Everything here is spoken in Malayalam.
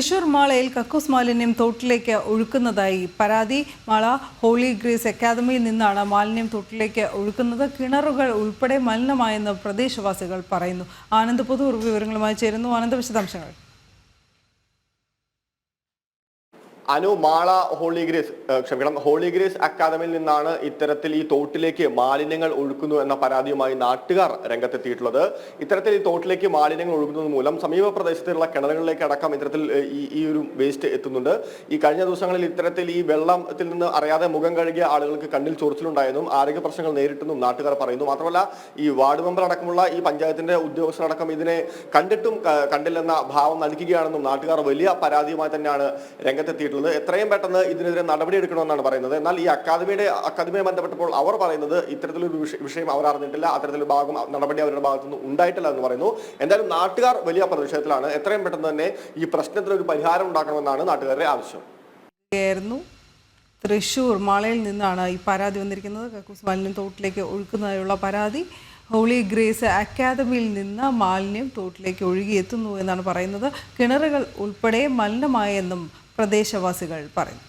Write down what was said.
തൃശൂർ മാളയിൽ കക്കൂസ് മാലിന്യം തോട്ടിലേക്ക് ഒഴുക്കുന്നതായി പരാതി. മാള ഹോളി ഗ്രേസ് അക്കാദമിയിൽ നിന്നാണ് മാലിന്യം തോട്ടിലേക്ക് ഒഴുക്കുന്നത്. കിണറുകൾ ഉൾപ്പെടെ മലിനമായെന്ന് പ്രദേശവാസികൾ പറയുന്നു. ആനന്ദ് പുതൂർ വിവരങ്ങളുമായി ചേരുന്നു. ആനന്ദ്, വിശദാംശങ്ങൾ. മാള ഹോളി ഗ്രേസ് അക്കാദമിയിൽ നിന്നാണ് ഇത്തരത്തിൽ ഈ തോട്ടിലേക്ക് മാലിന്യങ്ങൾ ഒഴുക്കുന്നു എന്ന പരാതിയുമായി നാട്ടുകാർ രംഗത്തെത്തിയിട്ടുള്ളത്. ഇത്തരത്തിൽ ഈ തോട്ടിലേക്ക് മാലിന്യങ്ങൾ ഒഴുകുന്നത് മൂലം സമീപ പ്രദേശത്തുള്ള കിണറുകളിലേക്ക് അടക്കം ഇത്തരത്തിൽ ഈ ഒരു വേസ്റ്റ് എത്തുന്നുണ്ട്. ഈ കഴിഞ്ഞ ദിവസങ്ങളിൽ ഇത്തരത്തിൽ ഈ വെള്ളത്തിൽ നിന്ന് അറിയാതെ മുഖം കഴുകിയ ആളുകൾക്ക് കണ്ണിൽ ചൊറിച്ചിലുണ്ടായെന്നും ആരോഗ്യ പ്രശ്നങ്ങൾ നേരിട്ടെന്നും നാട്ടുകാർ പറയുന്നു. മാത്രമല്ല, ഈ വാർഡ് മെമ്പർ അടക്കമുള്ള ഈ പഞ്ചായത്തിന്റെ ഉദ്യോഗസ്ഥരടക്കം ഇതിനെ കണ്ടിട്ടും കണ്ടില്ലെന്ന ഭാവം നൽകുകയാണെന്നും നാട്ടുകാർ വലിയ പരാതിയുമായി തന്നെയാണ് രംഗത്തെത്തിയിട്ടുള്ളത്. എത്രയും പെട്ടെന്ന് ഇതിനെതിരെ നടപടിയെടുക്കണമെന്നാണ് പറയുന്നത്. എന്നാൽ ഈ അക്കാദമിയെ ബന്ധപ്പെട്ടപ്പോൾ അവർ പറയുന്നത് ഇത്തരത്തിലൊരു വിഷയം അവർ അറിഞ്ഞിട്ടില്ല, അത്തരത്തിലൊരു നടപടി അവരുടെ ഭാഗത്തുനിന്ന് ഉണ്ടായിട്ടില്ല എന്ന് പറയുന്നു. എന്തായാലും നാട്ടുകാർ വലിയ പ്രതിഷേധത്തിലാണ്. എത്രയും പെട്ടെന്ന് തന്നെ ഈ പ്രശ്നത്തിനൊരു പരിഹാരം ഉണ്ടാക്കണമെന്നാണ് നാട്ടുകാരുടെ ആവശ്യം. തൃശൂർ മാളയിൽ നിന്നാണ് ഈ പരാതി വന്നിരിക്കുന്നത്. കക്കൂസ് മാലിന്യം തോട്ടിലേക്ക് ഒഴുക്കുന്നതായുള്ള പരാതി. ഹോളി ഗ്രേസ് അക്കാദമിയിൽ നിന്ന് മാലിന്യം തോട്ടിലേക്ക് ഒഴുകിയെത്തുന്നു എന്നാണ് പറയുന്നത്. കിണറുകൾ ഉൾപ്പെടെ മലിനമായെന്നും പ്രദേശവാസികൾ പറയുന്നു.